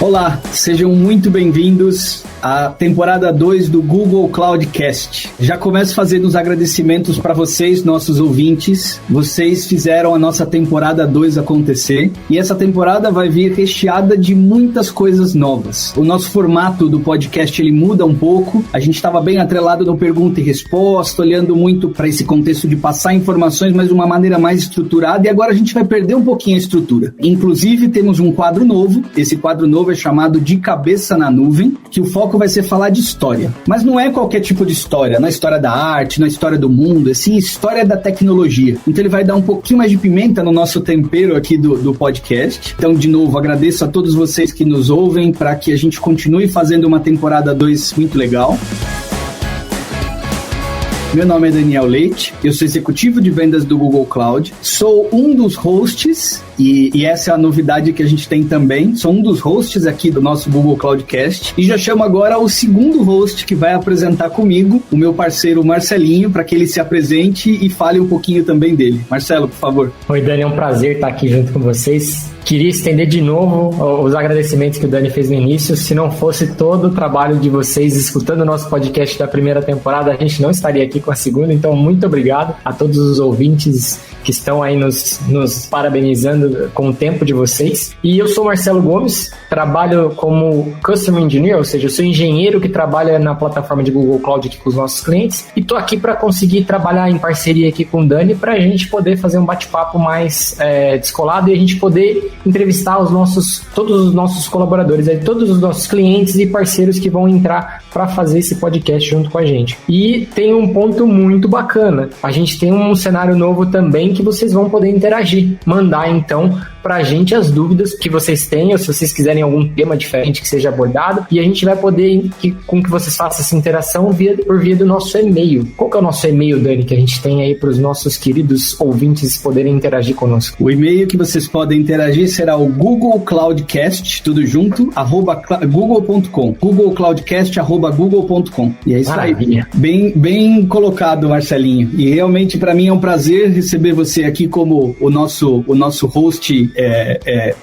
Olá, sejam muito bem-vindos à temporada 2 do Google Cloudcast. Já começo fazendo os agradecimentos para vocês, nossos ouvintes. Vocês fizeram a nossa temporada 2 acontecer e essa temporada vai vir recheada de muitas coisas novas. O nosso formato do podcast ele muda um pouco. A gente estava bem atrelado no pergunta e resposta, olhando muito para esse contexto de passar informações, mas de uma maneira mais estruturada, e agora a gente vai perder um pouquinho a estrutura. Inclusive, temos um quadro novo. Esse quadro novo é chamado De Cabeça na Nuvem, que o foco vai ser falar de história. Mas não é qualquer tipo de história, não é história da arte, não é história do mundo, é sim história da tecnologia. Então ele vai dar um pouquinho mais de pimenta no nosso tempero aqui do podcast. Então, de novo, agradeço a todos vocês que nos ouvem para que a gente continue fazendo uma temporada 2 muito legal. Meu nome é Daniel Leite, eu sou executivo de vendas do Google Cloud, sou um dos hosts, e essa é a novidade que a gente tem também, sou um dos hosts aqui do nosso Google Cloudcast, e já chamo agora o segundo host que vai apresentar comigo, o meu parceiro Marcelinho, para que ele se apresente e fale um pouquinho também dele. Marcelo, por favor. Oi, Dani, é um prazer estar aqui junto com vocês. Queria estender de novo os agradecimentos que o Dani fez no início. Se não fosse todo o trabalho de vocês escutando o nosso podcast da primeira temporada, a gente não estaria aqui com a segunda. Então, muito obrigado a todos os ouvintes que estão aí nos parabenizando com o tempo de vocês. E eu sou Marcelo Gomes, trabalho como Customer Engineer, ou seja, eu sou engenheiro que trabalha na plataforma de Google Cloud aqui com os nossos clientes. E estou aqui para conseguir trabalhar em parceria aqui com o Dani para a gente poder fazer um bate-papo mais descolado e a gente poder entrevistar todos os nossos colaboradores, todos os nossos clientes e parceiros que vão entrar para fazer esse podcast junto com a gente. E tem um ponto muito bacana, a gente tem um cenário novo também que vocês vão poder interagir, mandar então para a gente as dúvidas que vocês tenham, se vocês quiserem algum tema diferente que seja abordado, e a gente vai poder com que vocês façam essa interação por via do nosso e-mail. Qual que é o nosso e-mail, Dani, que a gente tem aí para os nossos queridos ouvintes poderem interagir conosco? O e-mail que vocês podem interagir será o Google Cloudcast, tudo junto, @google.com. Googlecloudcast @google.com. E é isso. Maravilha. Aí. Bem colocado, Marcelinho. E realmente para mim é um prazer receber você aqui como o nosso host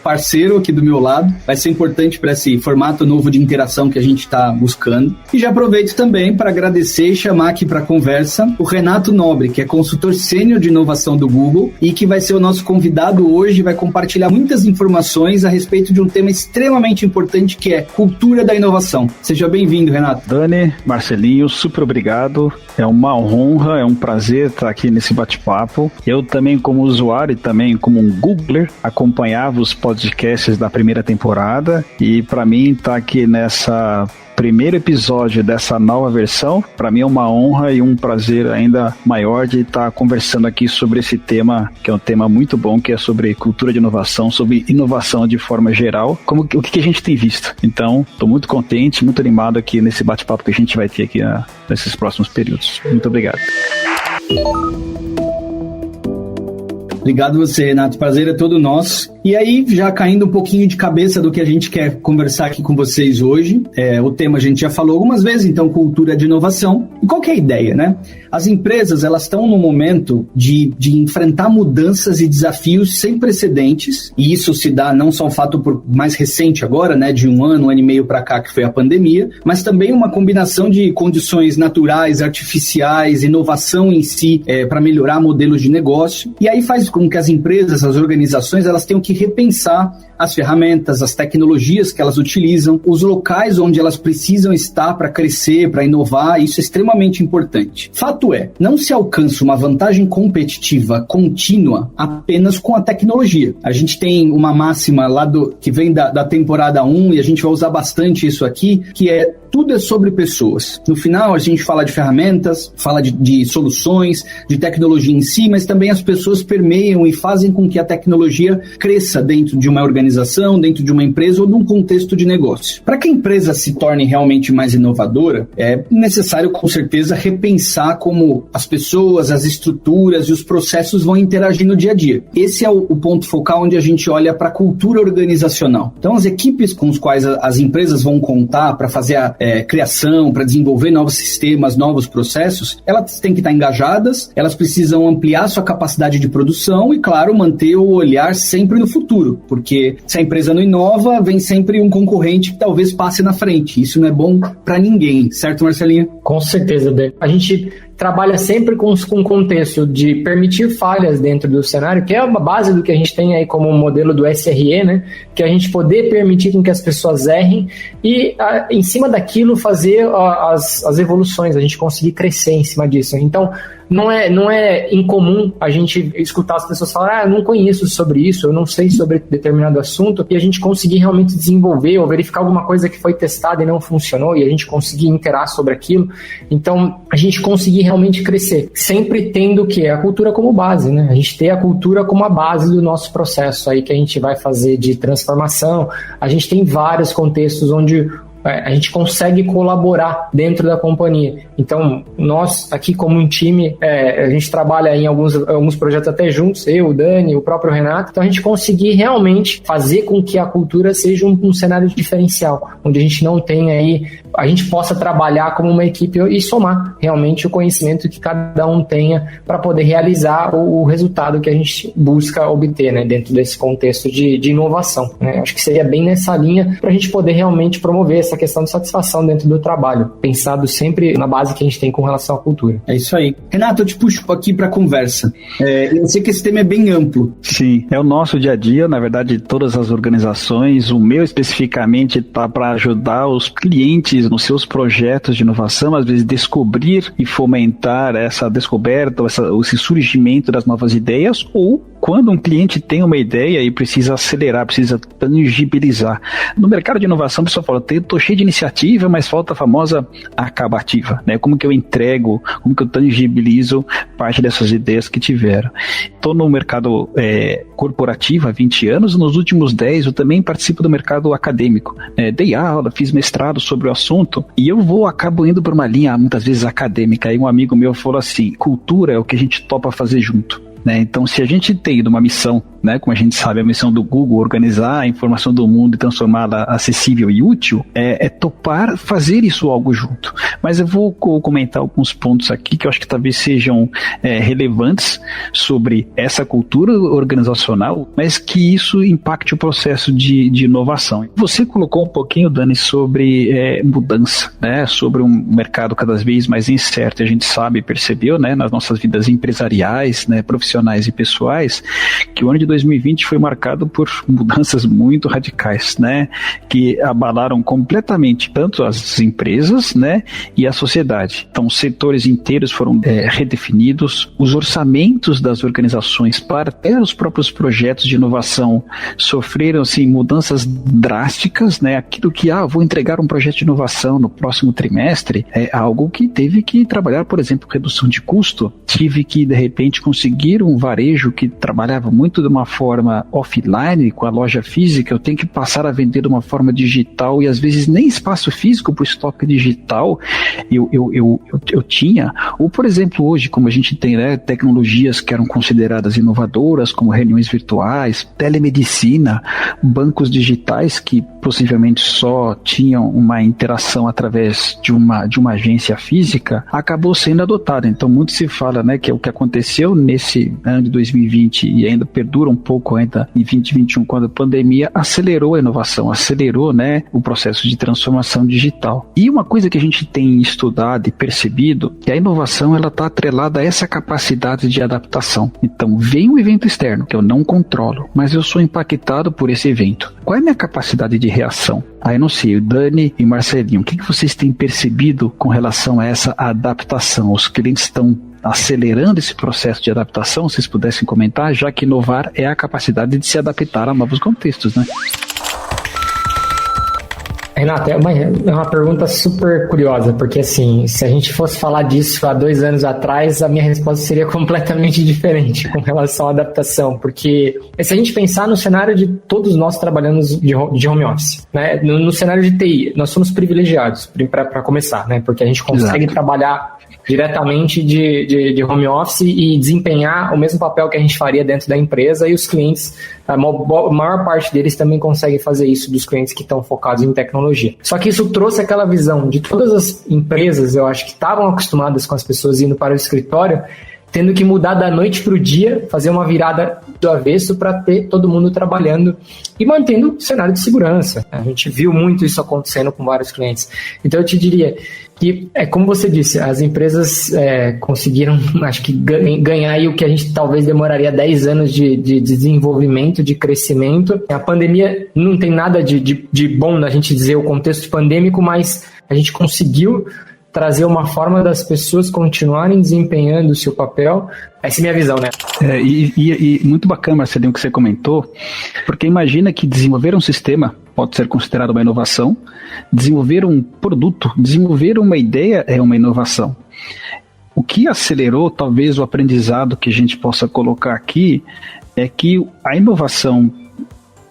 parceiro aqui do meu lado. Vai ser importante para esse formato novo de interação que a gente está buscando. E já aproveito também para agradecer e chamar aqui para a conversa o Renato Nobre, que é consultor sênior de inovação do Google e que vai ser o nosso convidado hoje, vai compartilhar muitas informações a respeito de um tema extremamente importante que é cultura da inovação. Seja bem-vindo, Renato. Dani, Marcelinho, super obrigado. É uma honra, é um prazer estar aqui nesse bate-papo. Eu também, como usuário e também como um Googler, acompanhava os podcasts da primeira temporada e para mim estar aqui nessa primeiro episódio dessa nova versão, para mim é uma honra e um prazer ainda maior de estar conversando aqui sobre esse tema, que é um tema muito bom, que é sobre cultura de inovação, sobre inovação de forma geral, o que a gente tem visto. Então, estou muito contente, muito animado aqui nesse bate-papo que a gente vai ter aqui nesses próximos períodos. Muito obrigado. Obrigado você, Renato. Prazer é todo nosso. E aí, já caindo um pouquinho de cabeça do que a gente quer conversar aqui com vocês hoje, o tema a gente já falou algumas vezes, então cultura de inovação. E qual que é a ideia, né? As empresas, elas estão no momento de enfrentar mudanças e desafios sem precedentes, e isso se dá não só o fato mais recente agora, né, de um ano e meio para cá, que foi a pandemia, mas também uma combinação de condições naturais, artificiais, inovação em si, para melhorar modelos de negócio, e aí faz com que as empresas, as organizações, elas tenham que repensar as ferramentas, as tecnologias que elas utilizam, os locais onde elas precisam estar para crescer, para inovar, isso é extremamente importante. Fato é, não se alcança uma vantagem competitiva contínua apenas com a tecnologia. A gente tem uma máxima lá que vem da temporada 1 e a gente vai usar bastante isso aqui, que é tudo é sobre pessoas. No final, a gente fala de ferramentas, fala de soluções, de tecnologia em si, mas também as pessoas permeiam e fazem com que a tecnologia cresça dentro de uma organização, dentro de uma empresa ou de um contexto de negócio. Para que a empresa se torne realmente mais inovadora, é necessário, com certeza, repensar como as pessoas, as estruturas e os processos vão interagir no dia a dia. Esse é o ponto focal onde a gente olha para a cultura organizacional. Então, as equipes com as quais as empresas vão contar para fazer a criação, para desenvolver novos sistemas, novos processos, elas têm que estar engajadas, elas precisam ampliar sua capacidade de produção e, claro, manter o olhar sempre no futuro, porque porque se a empresa não inova, vem sempre um concorrente que talvez passe na frente. Isso não é bom para ninguém, certo, Marcelinha? Com certeza, Dani. A gente trabalha sempre com um contexto de permitir falhas dentro do cenário, que é uma base do que a gente tem aí como modelo do SRE, né? Que é a gente poder permitir com que as pessoas errem e, em cima daquilo, fazer as evoluções, a gente conseguir crescer em cima disso. Então, não é incomum a gente escutar as pessoas falar, eu não conheço sobre isso, eu não sei sobre determinado assunto, e a gente conseguir realmente desenvolver ou verificar alguma coisa que foi testada e não funcionou, e a gente conseguir interar sobre aquilo. Então, a gente conseguir realmente crescer, sempre tendo o quê? A cultura como base, né? A gente ter a cultura como a base do nosso processo aí que a gente vai fazer de transformação. A gente tem vários contextos onde a gente consegue colaborar dentro da companhia. Então, nós aqui como um time, a gente trabalha em alguns projetos até juntos, eu, o Dani, o próprio Renato, então a gente conseguir realmente fazer com que a cultura seja um cenário diferencial, onde a gente não tenha aí, a gente possa trabalhar como uma equipe e somar realmente o conhecimento que cada um tenha para poder realizar o resultado que a gente busca obter, né, dentro desse contexto de inovação, né? Acho que seria bem nessa linha para a gente poder realmente promover essa questão de satisfação dentro do trabalho, pensado sempre na base que a gente tem com relação à cultura. É isso aí. Renato, eu te puxo aqui para a conversa. Eu sei que esse tema é bem amplo. Sim, é o nosso dia a dia, na verdade, todas as organizações, o meu especificamente está para ajudar os clientes nos seus projetos de inovação, às vezes descobrir e fomentar essa descoberta, esse surgimento das novas ideias, ou quando um cliente tem uma ideia e precisa acelerar, precisa tangibilizar. No mercado de inovação, a pessoa fala, estou cheio de iniciativa, mas falta a famosa acabativa, né? Como que eu entrego, como que eu tangibilizo parte dessas ideias que tiveram. Estou no mercado corporativo há 20 anos, nos últimos 10 eu também participo do mercado acadêmico. Dei aula, fiz mestrado sobre o assunto, e eu acabo indo por uma linha, muitas vezes acadêmica. Aí um amigo meu falou assim, cultura é o que a gente topa fazer junto. Então, se a gente tem uma missão, né, como a gente sabe, a missão do Google, organizar a informação do mundo e transformá-la acessível e útil, é topar fazer isso algo junto. Mas eu vou comentar alguns pontos aqui que eu acho que talvez sejam relevantes sobre essa cultura organizacional, mas que isso impacte o processo de inovação. Você colocou um pouquinho, Dani, sobre mudança, né, sobre um mercado cada vez mais incerto. A gente sabe, percebeu, né, nas nossas vidas empresariais, né, profissionais e pessoais, que o ano de 2020 foi marcado por mudanças muito radicais, né, que abalaram completamente tanto as empresas, né, e a sociedade. Então, setores inteiros foram redefinidos, os orçamentos das organizações para até os próprios projetos de inovação sofreram, assim, mudanças drásticas, né, aquilo que, vou entregar um projeto de inovação no próximo trimestre, é algo que teve que trabalhar, por exemplo, redução de custo, tive que, de repente, conseguir um varejo que trabalhava muito de uma forma offline, com a loja física, eu tenho que passar a vender de uma forma digital e às vezes nem espaço físico para o estoque digital eu tinha. Ou, por exemplo, hoje, como a gente tem, né, tecnologias que eram consideradas inovadoras, como reuniões virtuais, telemedicina, bancos digitais que possivelmente só tinham uma interação através de uma agência física, acabou sendo adotada. Então, muito se fala, né, que é o que aconteceu nesse ano de 2020 e ainda perdura um pouco ainda em 2021, quando a pandemia acelerou a inovação, acelerou, né, o processo de transformação digital. E uma coisa que a gente tem estudado e percebido, que a inovação ela está atrelada a essa capacidade de adaptação. Então, vem um evento externo que eu não controlo, mas eu sou impactado por esse evento. Qual é a minha capacidade de reação? Eu não sei, Dani e Marcelinho, o que vocês têm percebido com relação a essa adaptação? Os clientes estão acelerando esse processo de adaptação, se vocês pudessem comentar, já que inovar é a capacidade de se adaptar a novos contextos, né? Renato, é uma pergunta super curiosa, porque assim, se a gente fosse falar disso há 2 anos atrás, a minha resposta seria completamente diferente com relação à adaptação, porque se a gente pensar no cenário de todos nós trabalhamos de home office, né? No cenário de TI, nós somos privilegiados, para começar, né? Porque a gente consegue trabalhar diretamente de home office e desempenhar o mesmo papel que a gente faria dentro da empresa, e os clientes, a maior parte deles também consegue fazer isso, dos clientes que estão focados em tecnologia. Só que isso trouxe aquela visão de todas as empresas, eu acho que estavam acostumadas com as pessoas indo para o escritório, tendo que mudar da noite para o dia, fazer uma virada do avesso para ter todo mundo trabalhando e mantendo o cenário de segurança. A gente viu muito isso acontecendo com vários clientes. Então eu te diria que, como você disse, as empresas conseguiram, acho que, ganhar aí o que a gente talvez demoraria 10 anos de desenvolvimento, de crescimento. A pandemia não tem nada de bom na gente dizer o contexto pandêmico, mas a gente conseguiu trazer uma forma das pessoas continuarem desempenhando o seu papel. Essa é a minha visão, né? E muito bacana, Marcelinho, o que você comentou, porque imagina que desenvolver um sistema pode ser considerado uma inovação, desenvolver um produto, desenvolver uma ideia é uma inovação. O que acelerou, talvez, o aprendizado que a gente possa colocar aqui é que a inovação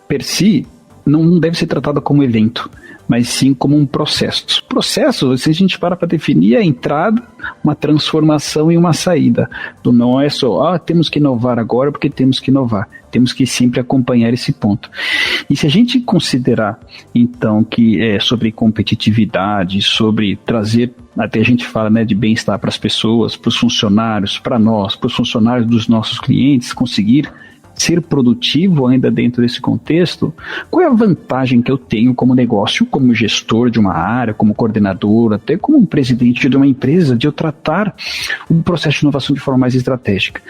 per si não deve ser tratada como evento, mas sim como um processo. Processo, se a gente para definir, é a entrada, uma transformação e uma saída. Não é só, temos que inovar agora porque temos que inovar. Temos que sempre acompanhar esse ponto. E se a gente considerar, então, que é sobre competitividade, sobre trazer, até a gente fala, né, de bem-estar para as pessoas, para os funcionários, para nós, para os funcionários dos nossos clientes, conseguir ser produtivo ainda dentro desse contexto, qual é a vantagem que eu tenho como negócio, como gestor de uma área, como coordenador, até como um presidente de uma empresa, de eu tratar um processo de inovação de forma mais estratégica?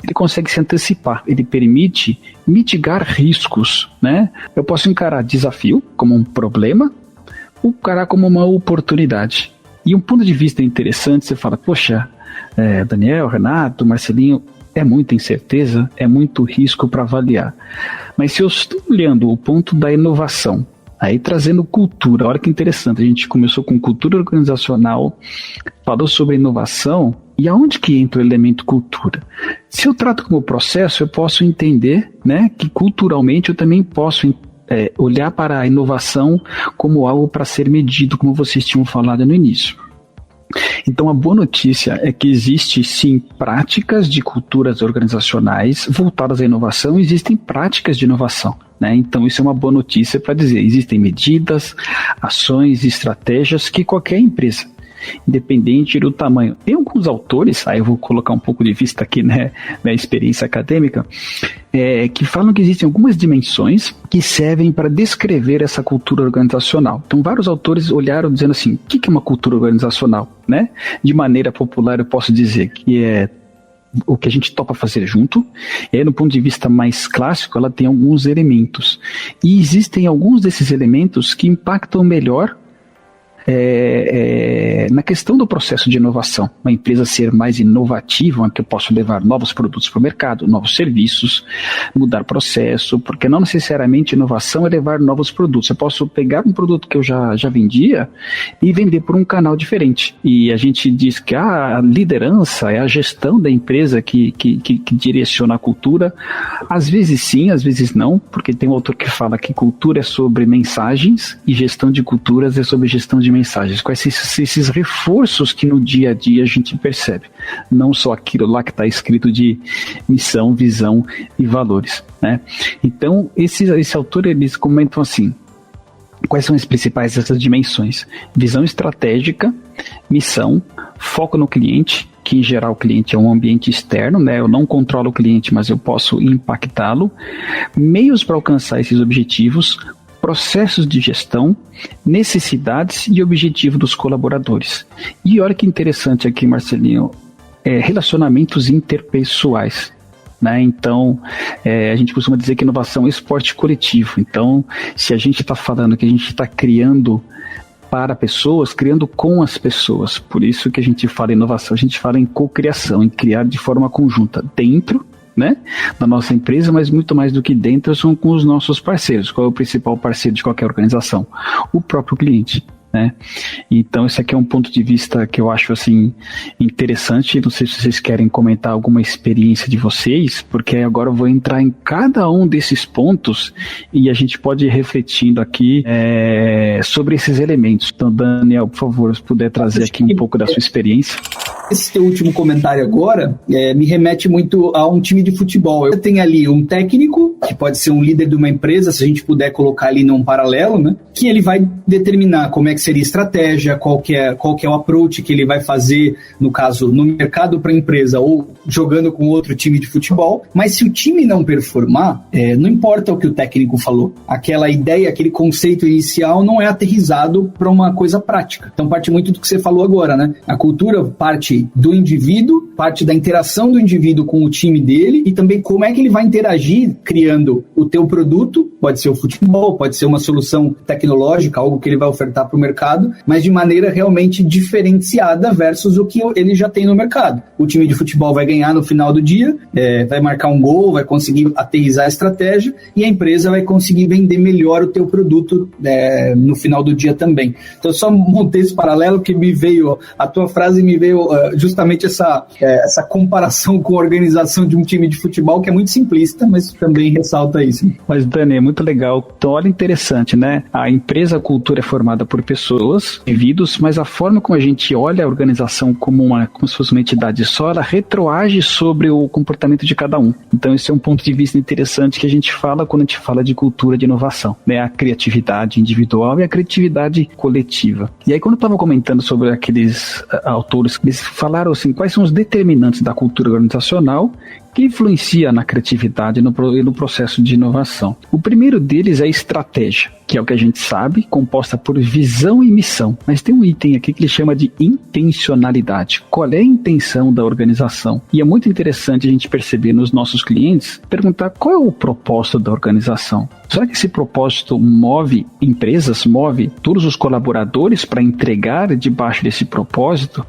Ele consegue se antecipar, ele permite mitigar riscos, né? Eu posso encarar desafio como um problema, ou encarar como uma oportunidade. E um ponto de vista interessante, você fala, poxa, Daniel, Renato, Marcelinho, é muita incerteza, é muito risco para avaliar. Mas se eu estou olhando o ponto da inovação, aí trazendo cultura, olha que interessante, a gente começou com cultura organizacional, falou sobre inovação, e aonde que entra o elemento cultura? Se eu trato como processo, eu posso entender, né, que culturalmente eu também posso olhar para a inovação como algo para ser medido, como vocês tinham falado no início. Então a boa notícia é que existe sim práticas de culturas organizacionais voltadas à inovação, existem práticas de inovação, né? Então isso é uma boa notícia para dizer, existem medidas, ações, estratégias que qualquer empresa, independente do tamanho. Tem alguns autores, aí eu vou colocar um pouco de vista aqui, né, minha experiência acadêmica, que falam que existem algumas dimensões que servem para descrever essa cultura organizacional. Então vários autores olharam dizendo assim, o que é uma cultura organizacional? Né? De maneira popular eu posso dizer que é o que a gente topa fazer junto, e aí, no ponto de vista mais clássico, ela tem alguns elementos, e existem alguns desses elementos que impactam melhor na questão do processo de inovação, uma empresa ser mais inovativa, que eu posso levar novos produtos para o mercado, novos serviços, mudar processo, porque não necessariamente inovação é levar novos produtos. Eu posso pegar um produto que eu já vendia e vender por um canal diferente. E a gente diz que a liderança é a gestão da empresa que direciona a cultura. Às vezes sim, às vezes não, porque tem um autor que fala que cultura é sobre mensagens e gestão de culturas é sobre gestão de mensagens, com esses reforços que no dia a dia a gente percebe, não só aquilo lá que está escrito de missão, visão e valores, né? Então esse autor, eles comentam assim, quais são as principais dessas dimensões? Visão estratégica, missão, foco no cliente, que em geral o cliente é um ambiente externo, né? Eu não controlo o cliente, mas eu posso impactá-lo, meios para alcançar esses objetivos, processos de gestão, necessidades e objetivo dos colaboradores. E olha que interessante aqui, Marcelinho, relacionamentos interpessoais, né? Então, a gente costuma dizer que inovação é esporte coletivo. Então, se a gente está falando que a gente está criando para pessoas, criando com as pessoas. Por isso que a gente fala em inovação, a gente fala em cocriação, em criar de forma conjunta, dentro, né, da nossa empresa, mas muito mais do que dentro são com os nossos parceiros. Qual é o principal parceiro de qualquer organização? O próprio cliente, né? Então esse aqui é um ponto de vista que eu acho assim interessante. Não sei se vocês querem comentar alguma experiência de vocês, porque agora eu vou entrar em cada um desses pontos e a gente pode ir refletindo aqui sobre esses elementos. Então, Daniel, por favor, se puder trazer aqui um pouco da sua experiência. Esse teu último comentário agora me remete muito a um time de futebol. Eu tenho ali um técnico, que pode ser um líder de uma empresa, se a gente puder colocar ali num paralelo, né? Que ele vai determinar como é que seria a estratégia, qual que é o approach que ele vai fazer, no caso, no mercado para a empresa ou jogando com outro time de futebol. Mas se o time não performar, não importa o que o técnico falou. Aquela ideia, aquele conceito inicial não é aterrizado para uma coisa prática. Então parte muito do que você falou agora, né? A cultura parte do indivíduo, parte da interação do indivíduo com o time dele e também como é que ele vai interagir criando o teu produto, pode ser o futebol, pode ser uma solução tecnológica, algo que ele vai ofertar para o mercado, mas de maneira realmente diferenciada versus o que ele já tem no mercado. O time de futebol vai ganhar no final do dia, vai marcar um gol, vai conseguir aterrissar a estratégia e a empresa vai conseguir vender melhor o teu produto no final do dia também. Então eu só montei esse paralelo que a tua frase me veio justamente essa comparação com a organização de um time de futebol que é muito simplista, mas também ressalta isso. Mas Dani, é muito legal. Então olha, interessante, né? A empresa, a cultura é formada por pessoas, indivíduos, mas a forma como a gente olha a organização como se fosse uma entidade só, ela retroage sobre o comportamento de cada um. Então esse é um ponto de vista interessante que a gente fala quando a gente fala de cultura de inovação, né? A criatividade individual e a criatividade coletiva. E aí quando eu estava comentando sobre aqueles autores, eles falaram assim, quais são os determinantes da cultura organizacional que influencia na criatividade e no processo de inovação. O primeiro deles é a estratégia, que é o que a gente sabe, composta por visão e missão. Mas tem um item aqui que ele chama de intencionalidade. Qual é a intenção da organização? E é muito interessante a gente perceber nos nossos clientes, perguntar qual é o propósito da organização. Será que esse propósito move empresas, move todos os colaboradores para entregar debaixo desse propósito?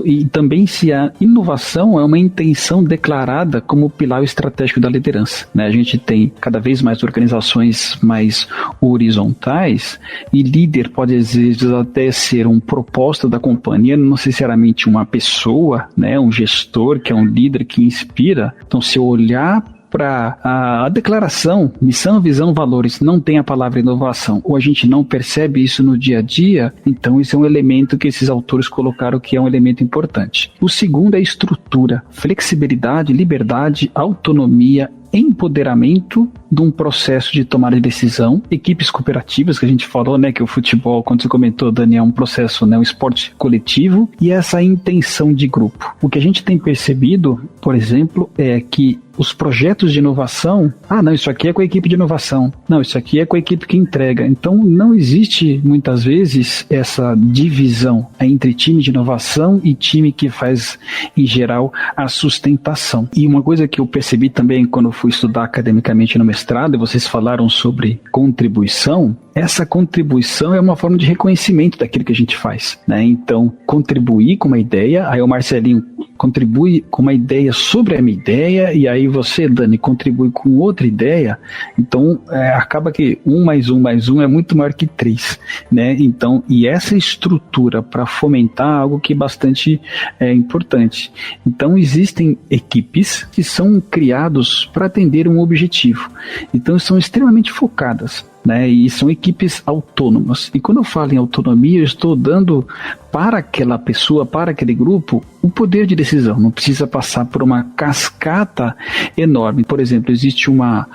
E também se a inovação é uma intenção declarada como pilar estratégico da liderança, né? A gente tem cada vez mais organizações mais horizontais e líder pode às vezes até ser um propósito da companhia, não necessariamente uma pessoa, né? Um gestor que é um líder que inspira. Então, se eu olhar para a declaração, missão, visão, valores, não tem a palavra inovação, ou a gente não percebe isso no dia a dia, então isso é um elemento que esses autores colocaram que é um elemento importante. O segundo é estrutura, flexibilidade, liberdade, autonomia, empoderamento de um processo de tomada de decisão, equipes cooperativas que a gente falou, né, que o futebol, quando você comentou, Dani, é um processo, né, um esporte coletivo, e essa intenção de grupo. O que a gente tem percebido, por exemplo, é que os projetos de inovação, não, isso aqui é com a equipe de inovação, não, isso aqui é com a equipe que entrega. Então não existe muitas vezes essa divisão entre time de inovação e time que faz, em geral, a sustentação. E uma coisa que eu percebi também quando eu fui estudar academicamente no mestrado, e vocês falaram sobre contribuição, essa contribuição é uma forma de reconhecimento daquilo que a gente faz, né? Então, contribuir com uma ideia, aí o Marcelinho contribui com uma ideia sobre a minha ideia, e aí você, Dani, contribui com outra ideia. Então, acaba que 1 mais 1 mais 1 é muito maior que 3, né? Então, e essa estrutura para fomentar algo que é bastante importante. Então, existem equipes que são criados para atender um objetivo. Então, são extremamente focadas, né? E são equipes autônomas. E quando eu falo em autonomia, eu estou dando para aquela pessoa, para aquele grupo, o poder de decisão. Não precisa passar por uma cascata enorme. Por exemplo, existe uma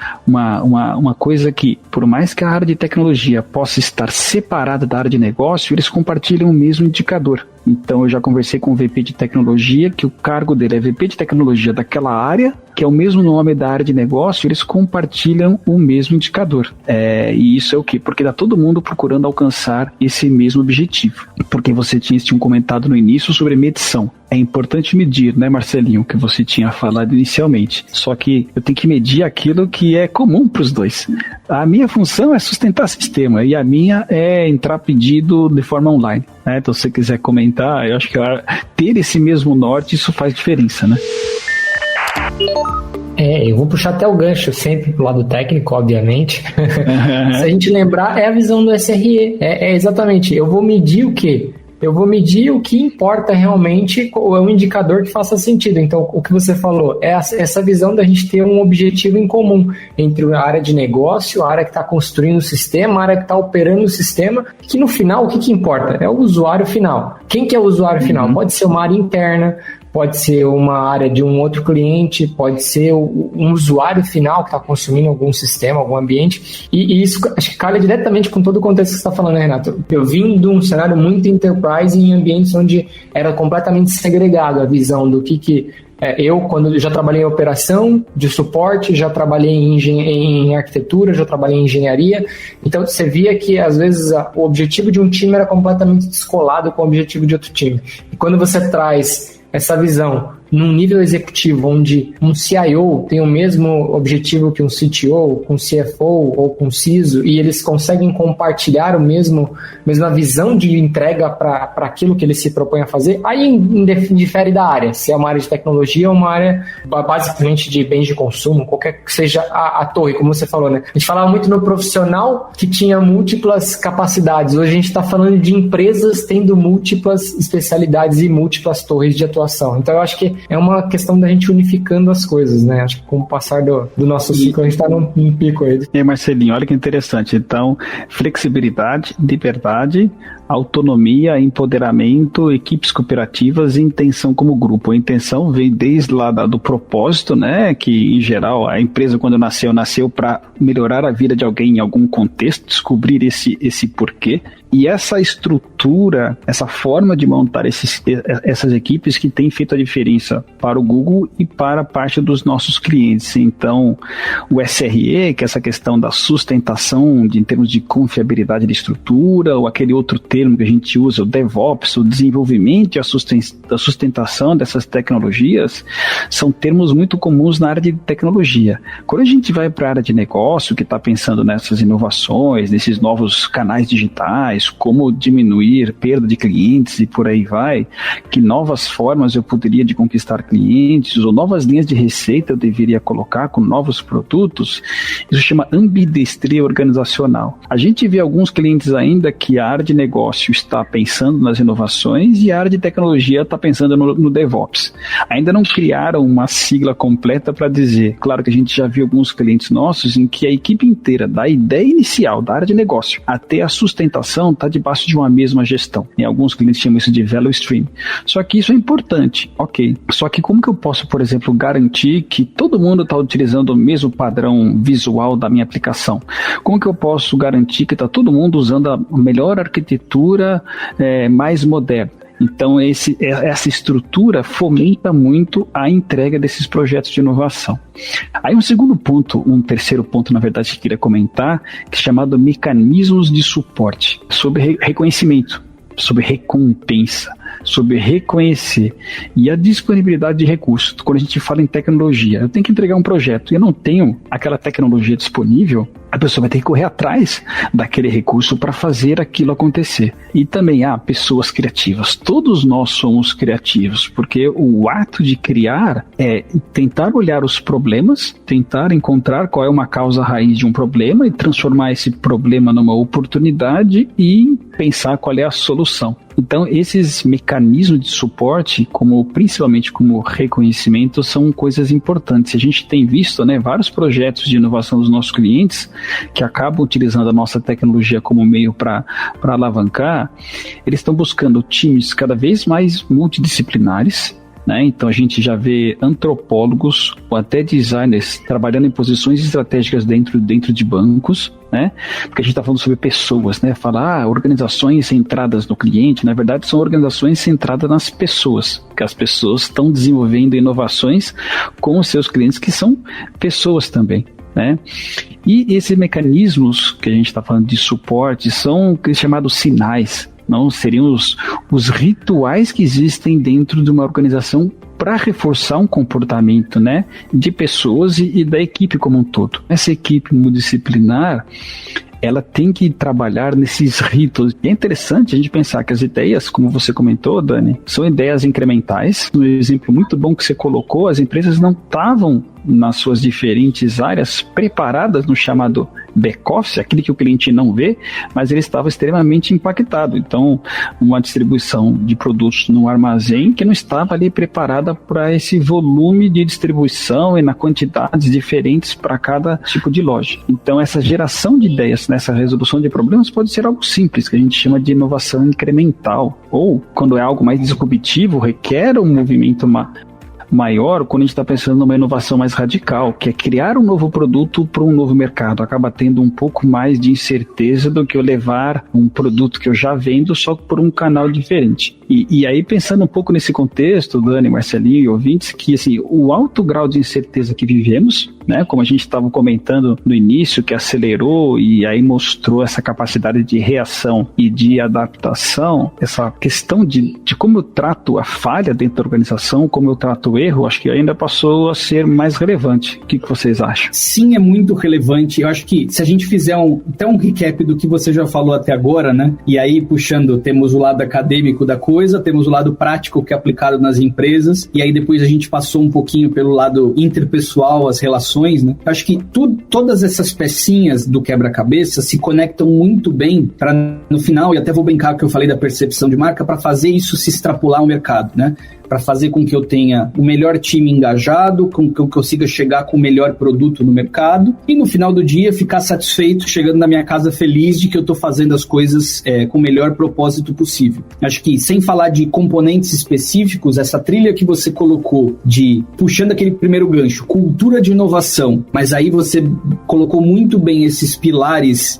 coisa que, por mais que a área de tecnologia possa estar separada da área de negócio, eles compartilham o mesmo indicador. Então eu já conversei com o VP de tecnologia, que o cargo dele é VP de tecnologia daquela área, que é o mesmo nome da área de negócio, eles compartilham o mesmo indicador. E isso é o quê? Porque está todo mundo procurando alcançar esse mesmo objetivo. Porque você tinha comentado no início sobre medição. É importante medir, né, Marcelinho, que você tinha falado inicialmente. Só que eu tenho que medir aquilo que é comum para os dois. A minha função é sustentar sistema e a minha é entrar pedido de forma online, né? Então, se você quiser comentar, eu acho que ter esse mesmo norte, isso faz diferença, né? Eu vou puxar até o gancho sempre pro lado técnico, obviamente. Se a gente lembrar, é a visão do SRE. É exatamente, eu vou medir o quê? eu vou medir o que importa realmente, ou é um indicador que faça sentido. Então, o que você falou é essa visão da gente ter um objetivo em comum entre a área de negócio, a área que está construindo o sistema, a área que está operando o sistema, que no final, o que importa? É o usuário final. Quem que é o usuário final? Pode ser uma área interna, pode ser uma área de um outro cliente, pode ser um usuário final que está consumindo algum sistema, algum ambiente, e isso acho que calha diretamente com todo o contexto que você está falando, né, Renato? Eu vim de um cenário muito enterprise em ambientes onde era completamente segregado a visão do que eu, quando já trabalhei em operação, de suporte, já trabalhei em arquitetura, já trabalhei em engenharia, então você via que às vezes o objetivo de um time era completamente descolado com o objetivo de outro time. E quando você traz essa visão num nível executivo onde um CIO tem o mesmo objetivo que um CTO, com um CFO ou com um CISO, e eles conseguem compartilhar mesma visão de entrega para aquilo que eles se propõem a fazer, aí difere da área, se é uma área de tecnologia ou uma área basicamente de bens de consumo, qualquer que seja a torre, como você falou, né? A gente falava muito no profissional que tinha múltiplas capacidades, hoje a gente está falando de empresas tendo múltiplas especialidades e múltiplas torres de atuação. Então eu acho que é uma questão da gente unificando as coisas, né? Acho que com o passar do nosso ciclo, a gente está num pico aí. E Marcelinho, olha que interessante. Então, flexibilidade, liberdade, autonomia, empoderamento, equipes cooperativas e intenção como grupo. A intenção vem desde lá do propósito, né? Que, em geral, a empresa, quando nasceu para melhorar a vida de alguém em algum contexto, descobrir esse porquê. E essa estrutura, essa forma de montar essas equipes que tem feito a diferença para o Google e para parte dos nossos clientes. Então, o SRE, que é essa questão da sustentação em termos de confiabilidade de estrutura, ou aquele outro termo que a gente usa, o DevOps, o desenvolvimento e a sustentação dessas tecnologias, são termos muito comuns na área de tecnologia. Quando a gente vai para a área de negócio, que está pensando nessas inovações, nesses novos canais digitais, como diminuir perda de clientes e por aí vai, que novas formas eu poderia de conquistar clientes, ou novas linhas de receita eu deveria colocar com novos produtos, isso chama ambidestria organizacional. A gente vê alguns clientes ainda que a área de negócio está pensando nas inovações e a área de tecnologia está pensando no DevOps. Ainda não criaram uma sigla completa para dizer. Claro que a gente já viu alguns clientes nossos em que a equipe inteira, da ideia inicial da área de negócio até a sustentação, está debaixo de uma mesma gestão. Em alguns clientes chamam isso de value stream. Só que isso é importante, ok. Só que como que eu posso, por exemplo, garantir que todo mundo está utilizando o mesmo padrão visual da minha aplicação? Como que eu posso garantir que está todo mundo usando a melhor arquitetura mais moderna? Então, essa estrutura fomenta muito a entrega desses projetos de inovação. Aí um terceiro ponto, na verdade, que eu queria comentar, que é chamado mecanismos de suporte, sobre reconhecimento, sobre recompensa, sobre reconhecer e a disponibilidade de recursos. Quando a gente fala em tecnologia, eu tenho que entregar um projeto e eu não tenho aquela tecnologia disponível, a pessoa vai ter que correr atrás daquele recurso para fazer aquilo acontecer. E também há pessoas criativas. Todos nós somos criativos, porque o ato de criar é tentar olhar os problemas, tentar encontrar qual é uma causa raiz de um problema e transformar esse problema numa oportunidade e pensar qual é a solução. Então, esses mecanismos de suporte, principalmente como reconhecimento, são coisas importantes. A gente tem visto, né, vários projetos de inovação dos nossos clientes que acabam utilizando a nossa tecnologia como meio para alavancar. Eles estão buscando times cada vez mais multidisciplinares, né? Então a gente já vê antropólogos ou até designers trabalhando em posições estratégicas dentro de bancos, né? Porque a gente está falando sobre pessoas, né? Falar organizações centradas no cliente, na verdade são organizações centradas nas pessoas, porque as pessoas estão desenvolvendo inovações com os seus clientes, que são pessoas também, né? E esses mecanismos que a gente está falando de suporte são chamados sinais. Não seriam os rituais que existem dentro de uma organização para reforçar um comportamento, né, de pessoas e da equipe como um todo. Essa equipe multidisciplinar, ela tem que trabalhar nesses ritos. E é interessante a gente pensar que as ideias, como você comentou, Dani, são ideias incrementais. No exemplo muito bom que você colocou, as empresas não estavam nas suas diferentes áreas preparadas no chamado back-office, aquele que o cliente não vê, mas ele estava extremamente impactado. Então, uma distribuição de produtos no armazém que não estava ali preparada para esse volume de distribuição e na quantidades diferentes para cada tipo de loja. Então, essa geração de ideias nessa resolução de problemas pode ser algo simples, que a gente chama de inovação incremental, ou quando é algo mais disruptivo, requer um movimento maior, quando a gente está pensando numa inovação mais radical, que é criar um novo produto para um novo mercado. Acaba tendo um pouco mais de incerteza do que eu levar um produto que eu já vendo só por um canal diferente. E aí, pensando um pouco nesse contexto, Dani, Marcelinho e ouvintes, que assim, o alto grau de incerteza que vivemos, né, como a gente estava comentando no início, que acelerou e aí mostrou essa capacidade de reação e de adaptação, essa questão de como eu trato a falha dentro da organização, como eu trato o erro, acho que ainda passou a ser mais relevante. O que vocês acham? Sim, é muito relevante. Eu acho que se a gente fizer um recap do que você já falou até agora, né, e aí puxando, temos o lado acadêmico da coisa, temos o lado prático que é aplicado nas empresas, e aí depois a gente passou um pouquinho pelo lado interpessoal, as relações, né? Acho que todas essas pecinhas do quebra-cabeça se conectam muito bem para, no final, e até vou brincar que eu falei da percepção de marca, para fazer isso se extrapolar ao mercado, né? Para fazer com que eu tenha o melhor time engajado, com que eu consiga chegar com o melhor produto no mercado e no final do dia ficar satisfeito, chegando na minha casa feliz de que eu estou fazendo as coisas com o melhor propósito possível. Acho que, sem falar de componentes específicos, essa trilha que você colocou de, puxando aquele primeiro gancho, cultura de inovação, mas aí você colocou muito bem esses pilares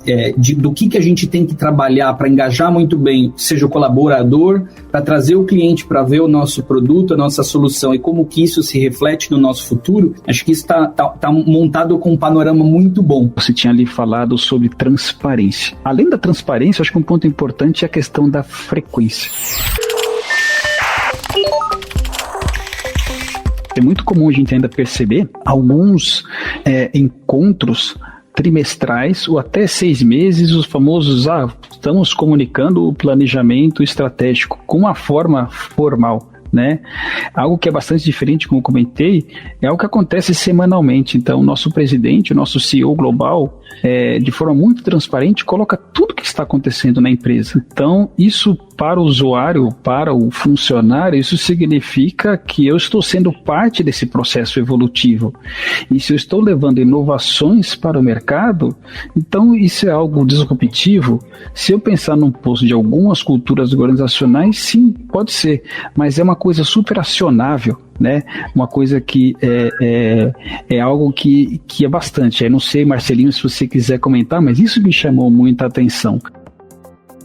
do que a gente tem que trabalhar para engajar muito bem, seja o colaborador, para trazer o cliente para ver o nosso produto, a nossa solução e como que isso se reflete no nosso futuro. Acho que isso está montado com um panorama muito bom. Você tinha ali falado sobre transparência. Além da transparência, acho que um ponto importante é a questão da frequência. É muito comum a gente ainda perceber alguns encontros trimestrais ou até 6 meses, os famosos, estamos comunicando o planejamento estratégico com uma forma formal, né? Algo que é bastante diferente, como eu comentei, é algo que acontece semanalmente. Então, o nosso presidente, o nosso CEO global, de forma muito transparente, coloca tudo que está acontecendo na empresa. Então, isso para o usuário, para o funcionário, isso significa que eu estou sendo parte desse processo evolutivo. E se eu estou levando inovações para o mercado, então isso é algo disruptivo. Se eu pensar num posto de algumas culturas organizacionais, sim, pode ser, mas é uma coisa super acionável, né? Uma coisa que é algo que é bastante. Eu não sei, Marcelinho, se você quiser comentar, mas isso me chamou muita atenção.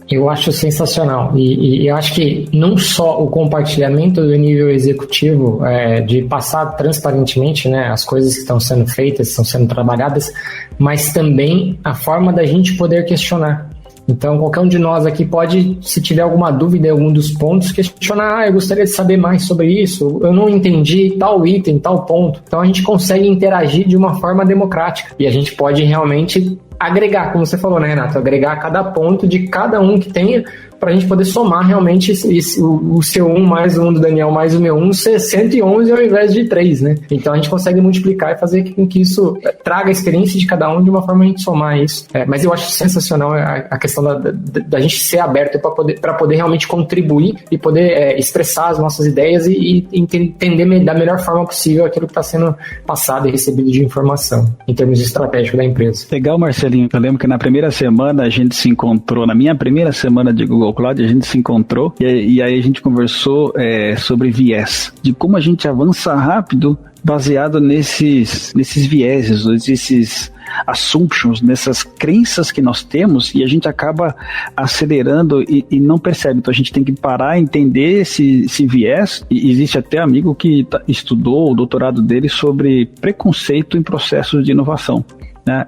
Eu acho sensacional e eu acho que não só o compartilhamento do nível executivo, de passar transparentemente, né, as coisas que estão sendo feitas, estão sendo trabalhadas, mas também a forma da gente poder questionar. Então, qualquer um de nós aqui pode, se tiver alguma dúvida em algum dos pontos, questionar, eu gostaria de saber mais sobre isso, eu não entendi tal item, tal ponto. Então, a gente consegue interagir de uma forma democrática e a gente pode realmente agregar, como você falou, né, Renato? Agregar cada ponto de cada um que tenha, para a gente poder somar realmente o seu 1 mais o 1 do Daniel mais o meu 1 ser 111 ao invés de 3, né? Então a gente consegue multiplicar e fazer com que isso traga a experiência de cada um de uma forma a gente somar isso. Mas eu acho sensacional a questão da gente ser aberto para poder realmente contribuir e poder expressar as nossas ideias e entender da melhor forma possível aquilo que está sendo passado e recebido de informação em termos estratégicos da empresa. Legal, Marcelinho. Eu lembro que na primeira semana a gente se encontrou, na minha primeira semana de Google Cloud, a gente se encontrou e aí a gente conversou sobre viés, de como a gente avança rápido baseado nesses vieses, nesses assumptions, nessas crenças que nós temos, e a gente acaba acelerando e não percebe. Então a gente tem que parar, entender esse viés, e existe até amigo que estudou o doutorado dele sobre preconceito em processos de inovação.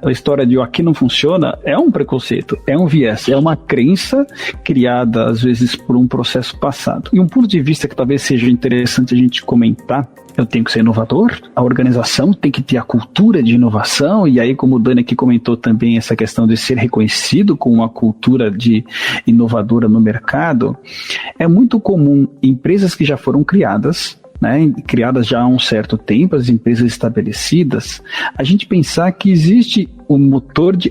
A história de aqui não funciona é um preconceito, é um viés, é uma crença criada às vezes por um processo passado. E um ponto de vista que talvez seja interessante a gente comentar: eu tenho que ser inovador, a organização tem que ter a cultura de inovação, e aí, como o Dani aqui comentou também, essa questão de ser reconhecido com uma cultura de inovadora no mercado. É muito comum empresas que já foram criadas, né, criadas já há um certo tempo, as empresas estabelecidas, a gente pensar que existe